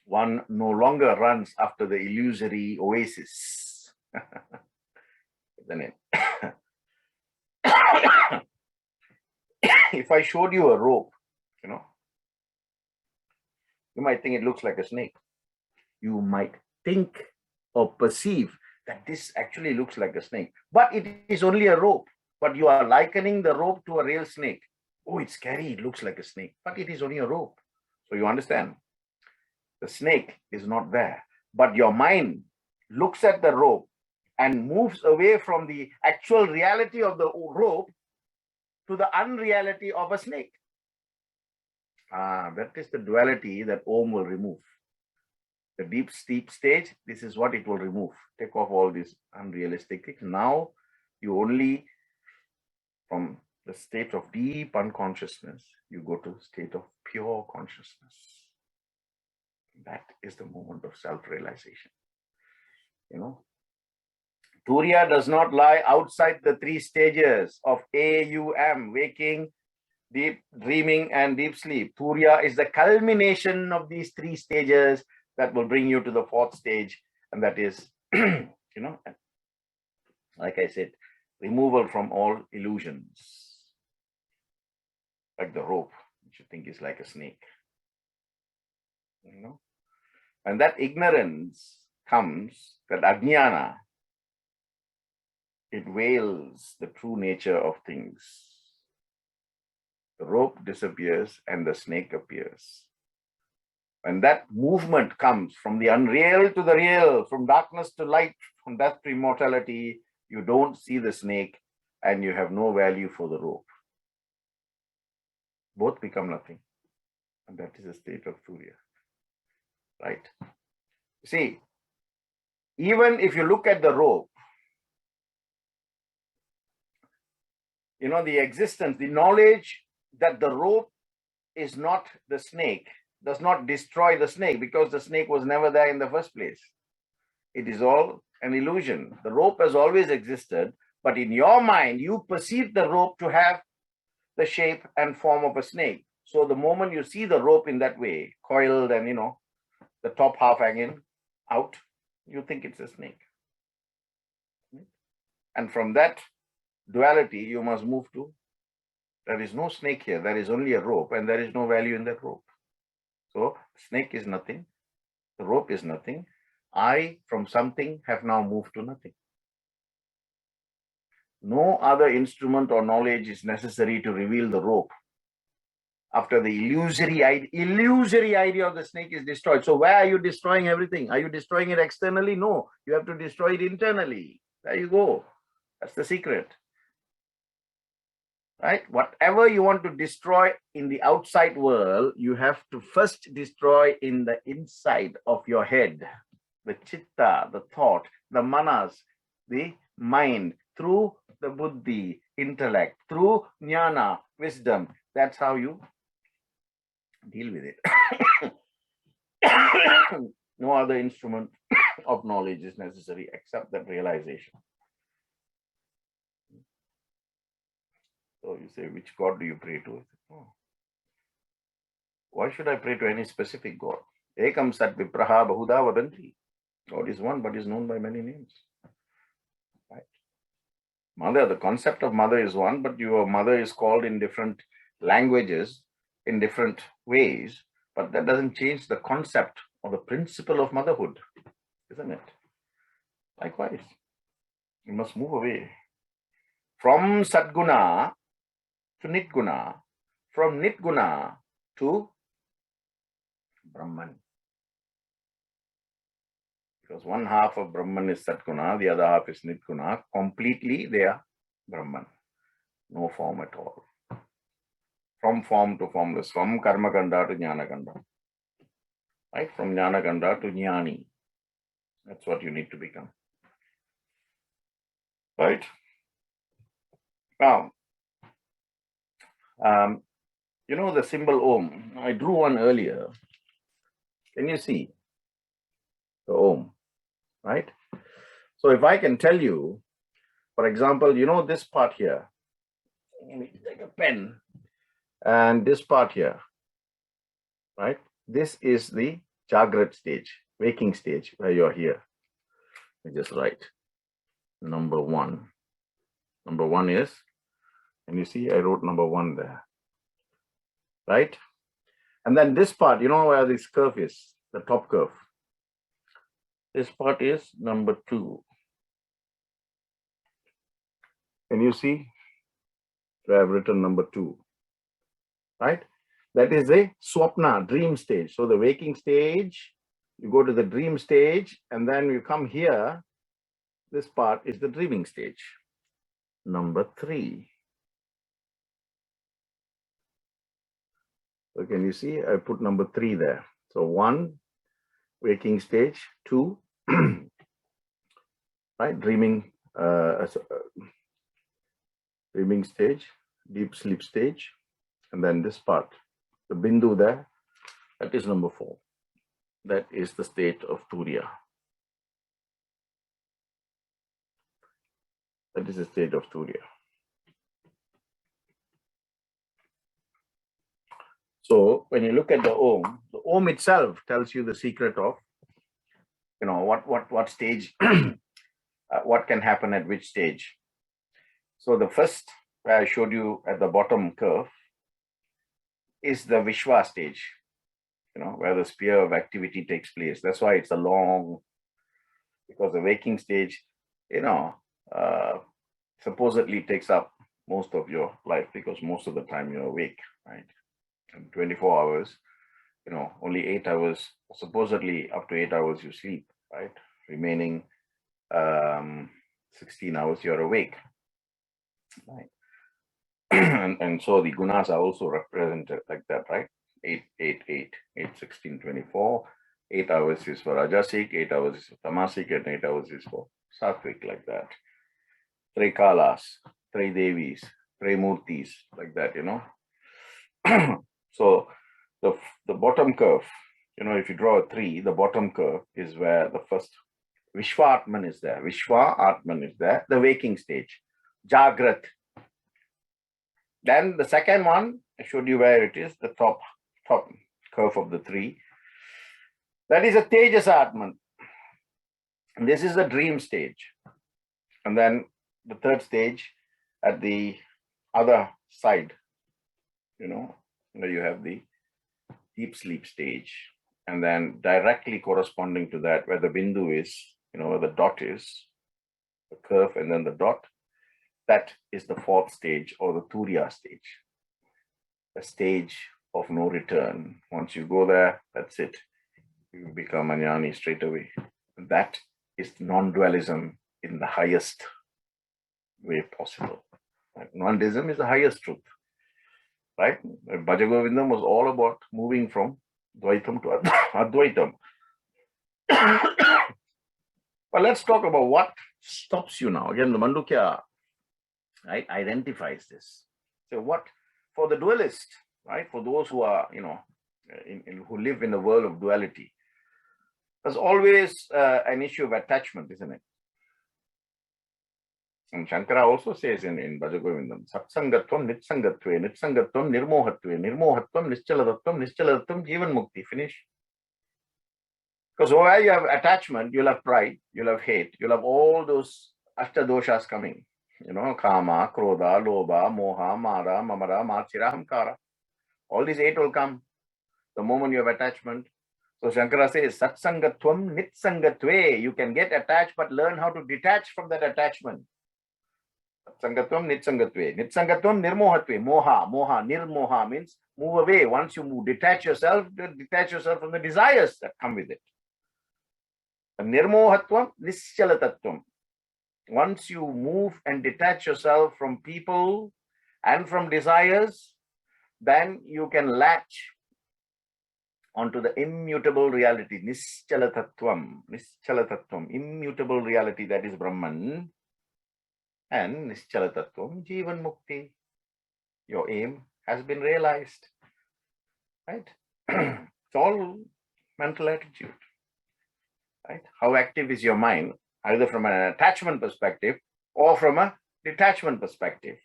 one no longer runs after the illusory oasis. Isn't it? If I showed you a rope, you might think it looks like a snake. You might think or perceive that this actually looks like a snake, but it is only a rope. But you are likening the rope to a real snake. Oh, it's scary. It looks like a snake, but it is only a rope. So you understand, the snake is not there, but your mind looks at the rope and moves away from the actual reality of the rope to the unreality of a snake. That is the duality that Om will remove. The deep, steep stage, this is what it will remove. Take off all these unrealistic things. Now, you only, from the state of deep unconsciousness, you go to state of pure consciousness. That is the moment of self-realization. Turiya does not lie outside the three stages of AUM, waking, deep dreaming, and deep sleep. Turiya is the culmination of these three stages that will bring you to the fourth stage, and that is, like I said, removal from all illusions, like the rope, which you think is like a snake. And that ignorance comes, that ajnana, it veils the true nature of things. The rope disappears and the snake appears. When that movement comes from the unreal to the real, from darkness to light, from death to immortality, you don't see the snake and you have no value for the rope. Both become nothing. And that is the state of Turiya. Right? See, even if you look at the rope, the existence, the knowledge that the rope is not the snake does not destroy the snake, because the snake was never there in the first place. It is all an illusion. The rope has always existed, but in your mind, you perceive the rope to have the shape and form of a snake. So the moment you see the rope in that way, coiled and, the top half hanging out, you think it's a snake. And from that duality, you must move to, there is no snake here, there is only a rope, and there is no value in that rope. So snake is nothing, the rope is nothing. I, from something, have now moved to nothing. No other instrument or knowledge is necessary to reveal the rope after the illusory idea of the snake is destroyed. So where are you destroying everything? Are you destroying it externally? No, you have to destroy it internally. There you go. That's the secret. Right? Whatever you want to destroy in the outside world, you have to first destroy in the inside of your head. The chitta, the thought, the manas, the mind, through the buddhi, intellect, through jnana, wisdom. That's how you deal with it. No other instrument of knowledge is necessary except that realization. So you say, which God do you pray to? Oh. Why should I pray to any specific God? Ekam sat vipraha bahuda vadanti. God is one, but is known by many names. Right? Mother, the concept of mother is one, but your mother is called in different languages, in different ways, but that doesn't change the concept or the principle of motherhood, isn't it? Likewise, you must move away from Sadguna to Nitguna, from Nitguna to Brahman. Because one half of Brahman is Satguna, the other half is Nitguna. Completely they are Brahman. No form at all. From form to formless, from Karma Kanda to Jnana Kanda. Right? From Jnana Kanda to Jnani. That's what you need to become. Right? Now, the symbol Om. I drew one earlier. Can you see the Om? Right? So if I can tell you, for example, this part here. Let me take a pen. And this part here. Right? This is the Jagrat stage, waking stage, where you're here. I just write number 1. Number 1 is, and you see I wrote number 1 there. Right? And then this part, where this curve is, the top curve. This part is number 2. Can you see? So I've written number 2. Right? That is a swapna, dream stage. So the waking stage, you go to the dream stage, and then you come here. This part is the dreaming stage. Number 3. So can you see, I put number 3 there. So 1, waking stage. 2, right, dreaming, dreaming stage, deep sleep stage, and then this part, the bindu there, that is number 4. That is the state of Turiya. That is the state of Turiya. So when you look at the Om itself tells you the secret of, what stage, what can happen at which stage. So the first, where I showed you at the bottom curve, is the Vishwa stage, where the sphere of activity takes place. That's why it's a long, because the waking stage, supposedly takes up most of your life, because most of the time you're awake, right? And 24 hours, only 8 hours, supposedly up to 8 hours you sleep, right? Remaining 16 hours you're awake, right? and so the gunas are also represented like that, right? 8, 8, 8, 8, 16, 24. 8 hours is for Rajasic, 8 hours is for Tamasic, and 8 hours is for Sattvic, like that. 3 Kalas, 3 Devis, 3 Murtis, like that, So the bottom curve, if you draw a 3, the bottom curve is where the first Vishwa Atman is there. Vishwa Atman is there, the waking stage, Jagrat. Then the second one, I showed you where it is, the top curve of the 3. That is a Tejas Atman. And this is the dream stage. And then the third stage at the other side, where you have the deep sleep stage. And then directly corresponding to that, where the bindu is, where the dot is, the curve and then the dot, that is the 4th stage, or the Turiya stage. A stage of no return. Once you go there, that's it. You become a jnani straight away. That is non-dualism in the highest way possible. Non-dualism is the highest truth, right? Bhajagovindam was all about moving from Dvaitam to Advaitam. But let's talk about what stops you now. Again, the Mandukya, right, identifies this. So what, for the dualist, right, for those who are, who live in the world of duality, there's always an issue of attachment, isn't it? And Shankara also says in Bhajagovindam, Satsangatvam, Nitsangatve, Nitsangatvam, Nirmohatve, Nirmohatvam, Nischaladatvam, Nischaladatvam, Jivan Mukti. Finish. Because where you have attachment, you'll have pride, you'll have hate, you'll have all those ashtadoshas coming. Kama, Krodha, Lobha, Moha, Mara, Mamara, Machira, Hamkara. All these 8 will come the moment you have attachment. So Shankara says, Satsangatvam, Nitsangatve. You can get attached, but learn how to detach from that attachment. Satsangatvam, Nitsangatve. Nitsangatvam, Nirmohatve. Moha, Nirmoha means move away. Once you detach yourself from the desires that come with it. Nirmohatvam, Nischalatatvam. Once you move and detach yourself from people and from desires, then you can latch onto the immutable reality, Nischalatatvam, immutable reality, that is Brahman, and Nischalatatvam, Jivan Mukti. Your aim has been realized, right? It's all mental attitude, right? How active is your mind, either from an attachment perspective or from a detachment perspective.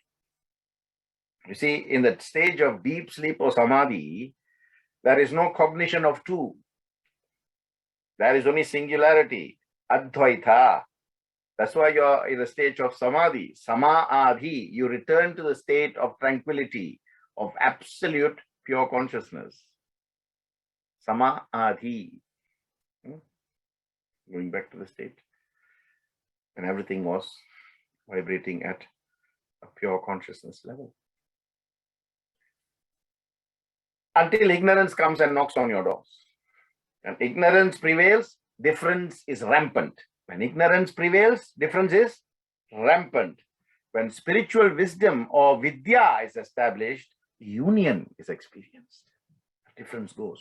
You see, in that stage of deep sleep or samadhi, there is no cognition of two. There is only singularity, advaita. That's why you're in the stage of samadhi, sama-adhi. You return to the state of tranquility, of absolute pure consciousness. Sama-adhi. Going back to the state. And everything was vibrating at a pure consciousness level. Until ignorance comes and knocks on your doors. And ignorance prevails, difference is rampant. When ignorance prevails, difference is rampant. When spiritual wisdom or vidya is established, union is experienced. difference goes.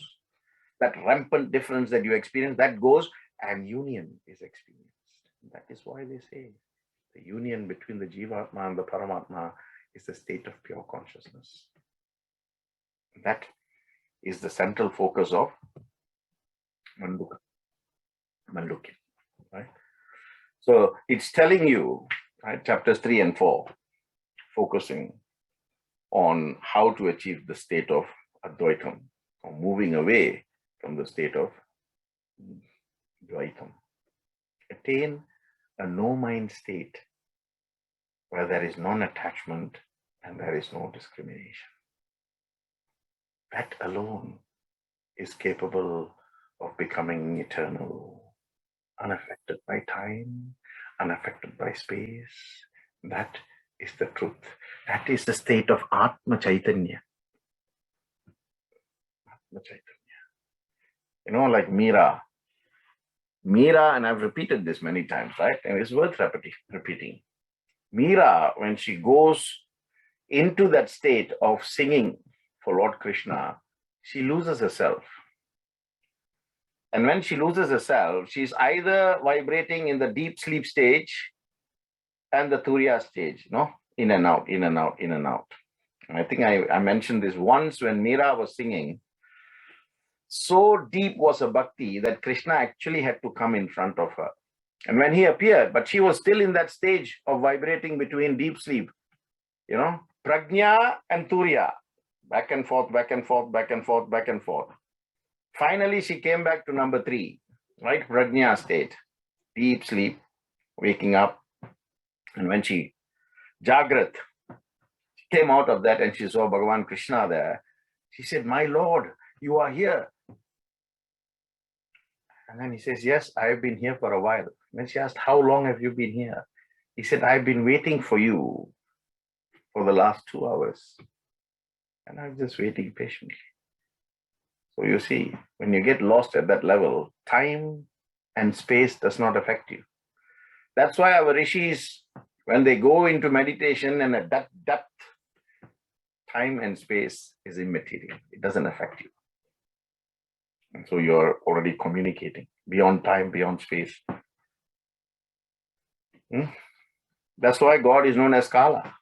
That rampant difference that you experience, that goes, and union is experienced. That is why they say the union between the Jivatma and the Paramatma is the state of pure consciousness. That is the central focus of Mandukya, right? So it's telling you, right, chapters 3 and 4, focusing on how to achieve the state of Advaitam, or moving away from the state of Dvaitam. Attain a no-mind state where there is non-attachment and there is no discrimination. That alone is capable of becoming eternal, unaffected by time, unaffected by space. That is the truth. That is the state of Atma Chaitanya. Atma Chaitanya. You know, like Meera, and I've repeated this many times, right? And it's worth repeating. Meera, when she goes into that state of singing for Lord Krishna, she loses herself. And when she loses herself, she's either vibrating in the deep sleep stage and the Turiya stage, no? In and out, in and out, in and out. And I think I mentioned this once when Meera was singing. So deep was her bhakti that Krishna actually had to come in front of her. And when he appeared, but she was still in that stage of vibrating between deep sleep, you know, prajna and turiya, back and forth, back and forth, back and forth, back and forth. Finally, she came back to number 3, right? Prajna state, deep sleep, waking up. And when she Jagrat, she came out of that and she saw Bhagavan Krishna there. She said, "My Lord, you are here." And then he says, "Yes, I have been here for a while." Then she asked, "How long have you been here?" He said, "I've been waiting for you for the last 2 hours. And I'm just waiting patiently." So you see, when you get lost at that level, time and space does not affect you. That's why our rishis, when they go into meditation and at that depth, time and space is immaterial. It doesn't affect you. And so you're already communicating beyond time, beyond space. That's why God is known as Kala.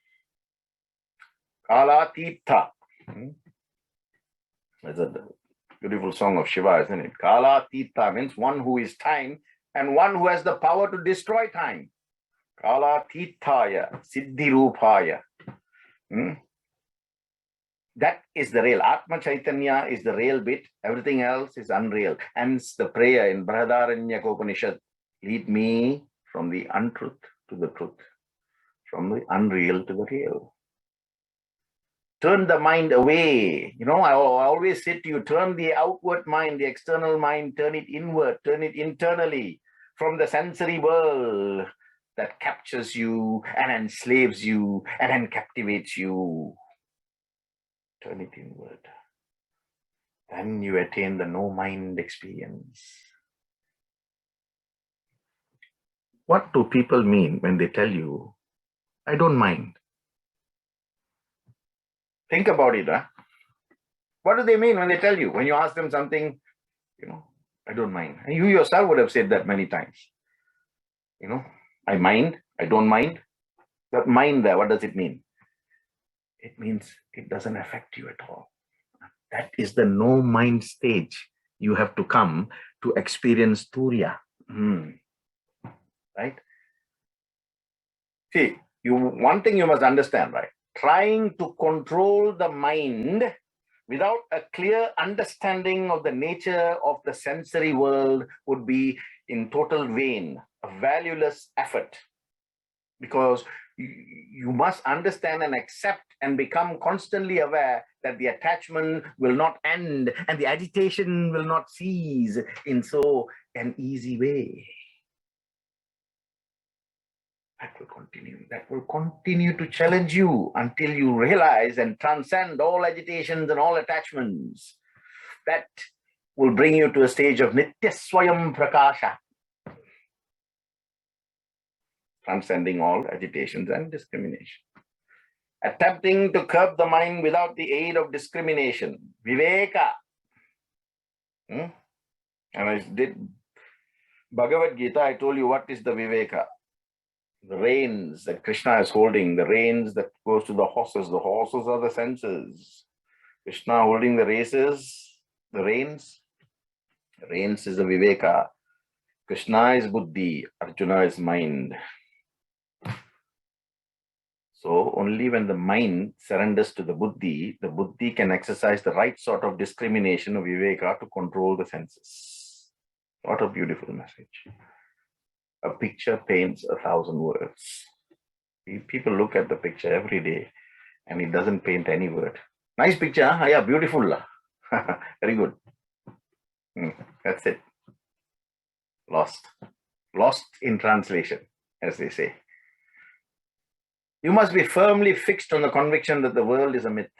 Kala Titha. There's a beautiful song of Shiva, isn't it? Kala Titha means one who is time and one who has the power to destroy time. Kala Tithaya, Siddhi Rupaya. That is the real. Atma Chaitanya is the real bit. Everything else is unreal. Hence the prayer in Brihadaranyaka Upanishad, lead me from the untruth to the truth, from the unreal to the real. Turn the mind away. You know, I always say to you, turn the outward mind, the external mind, turn it inward, turn it internally from the sensory world that captures you and enslaves you and then captivates you. Turn it inward. Then you attain the no-mind experience. What do people mean when they tell you, "I don't mind"? Think about it, huh? What do they mean when they tell you? When you ask them something, you know, "I don't mind." And you yourself would have said that many times. You know, I mind, I don't mind. That mind there, what does it mean? It means it doesn't affect you at all. That is the no-mind stage you have to come to experience Turiya. Right? See, one thing you must understand, right? Trying to control the mind without a clear understanding of the nature of the sensory world would be in total vain, a valueless effort. Because you must understand and accept and become constantly aware that the attachment will not end and the agitation will not cease in so an easy way. That will continue. That will continue to challenge you until you realize and transcend all agitations and all attachments. That will bring you to a stage of Nitya Swayam Prakasha, transcending all agitations and discrimination. Attempting to curb the mind without the aid of discrimination, Viveka, Hmm? And I did Bhagavad Gita, I told you what is the Viveka. The reins that Krishna is holding, the reins that goes to the horses are the senses. Krishna holding the reins. The reins is the Viveka. Krishna is Buddhi, Arjuna is mind. So only when the mind surrenders to the Buddhi can exercise the right sort of discrimination of Viveka to control the senses. What a beautiful message. A picture paints 1,000 words. People look at the picture every day and it doesn't paint any word. Nice picture, huh? Yeah, beautiful. Very good. That's it. Lost in translation, as they say. You must be firmly fixed on the conviction that the world is a myth.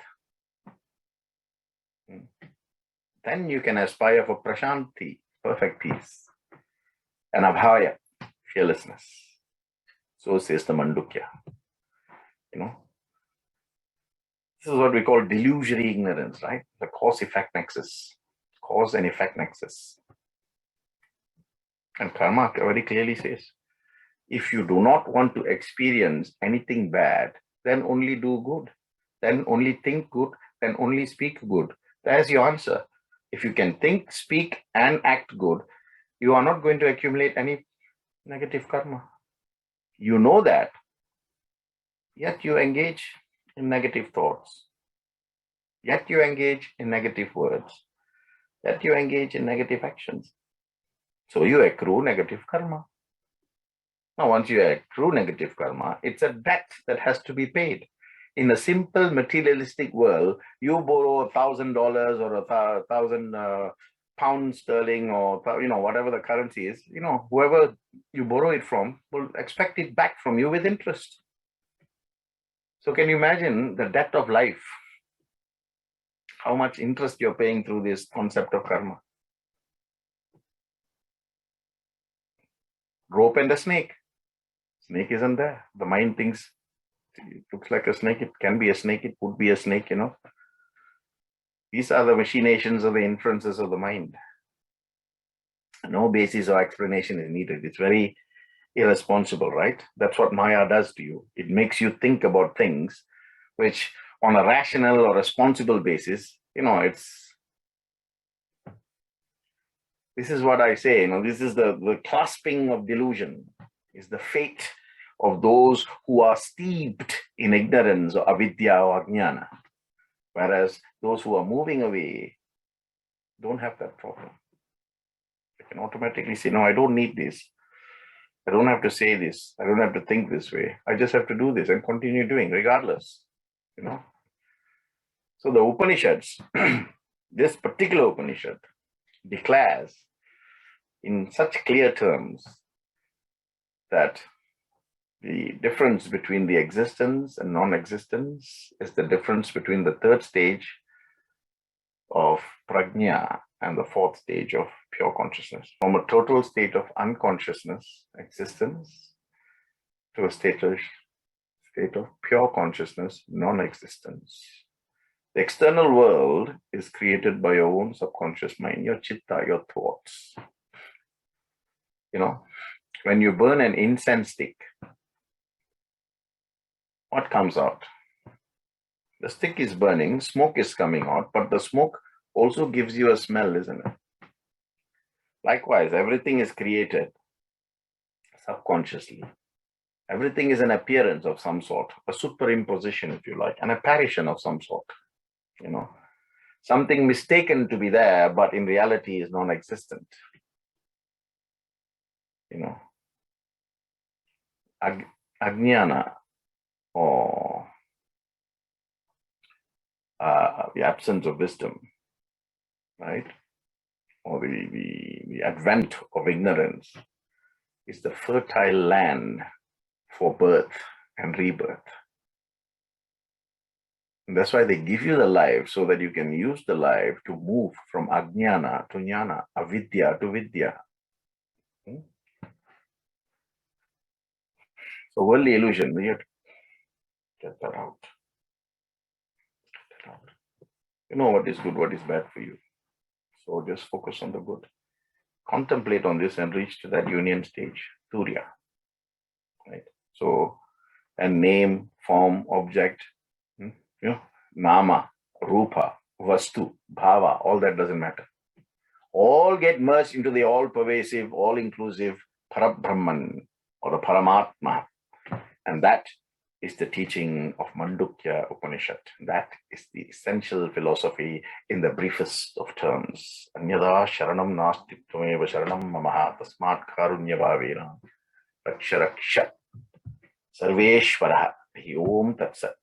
Then you can aspire for prashanti, perfect peace, and abhaya, fearlessness. So says the Mandukya. This is what we call delusory ignorance, right? The cause-effect nexus. Cause and effect nexus. And karma very clearly says, if you do not want to experience anything bad, then only do good. Then only think good. Then only speak good. There's your answer. If you can think, speak, and act good, you are not going to accumulate any negative karma. You know that, yet you engage in negative thoughts. Yet you engage in negative words. Yet you engage in negative actions. So you accrue negative karma. Now, once you accrue negative karma, it's a debt that has to be paid. In a simple materialistic world, you borrow $1,000 or 1,000 pounds sterling or whatever the currency is. Whoever you borrow it from will expect it back from you with interest. So, can you imagine the debt of life? How much interest you're paying through this concept of karma? Rope and a snake. Snake isn't there. The mind thinks it looks like a snake. It can be a snake. It would be a snake, These are the machinations of the inferences of the mind. No basis or explanation is needed. It's very irresponsible, right? That's what Maya does to you. It makes you think about things which, on a rational or responsible basis, this is what I say, this is the clasping of delusion, is the fate of those who are steeped in ignorance or avidya or ajnana. Whereas those who are moving away don't have that problem. They can automatically say, no, I don't need this. I don't have to say this. I don't have to think this way. I just have to do this and continue doing regardless, So the Upanishads, this particular Upanishad declares in such clear terms that the difference between the existence and non-existence is the difference between the third stage of prajna and the fourth stage of pure consciousness. From a total state of unconsciousness, existence, to a state of pure consciousness, non-existence. The external world is created by your own subconscious mind, your chitta, your thoughts. When you burn an incense stick, what comes out? The stick is burning, smoke is coming out, but the smoke also gives you a smell, isn't it? Likewise, everything is created subconsciously. Everything is an appearance of some sort, a superimposition, if you like, an apparition of some sort. Something mistaken to be there, but in reality is non-existent. Ajnana, or the absence of wisdom, right? Or the advent of ignorance is the fertile land for birth and rebirth. And that's why they give you the life, so that you can use the life to move from ajnana to jnana, avidya to vidya. So worldly illusion, we have to get that out. You know what is good, what is bad for you. So just focus on the good. Contemplate on this and reach to that union stage, Turiya. Right? So, and name, form, object, nama, rupa, vastu, bhava, all that doesn't matter. All get merged into the all-pervasive, all-inclusive Parabrahman or the Paramatma. And that is the teaching of Mandukya Upanishad. That is the essential philosophy in the briefest of terms. Anyada sharanam nasti tvameva sharanam mamaha tasmat karunya bhavena raksha raksha sarveshvaraha. Om Tat Sat.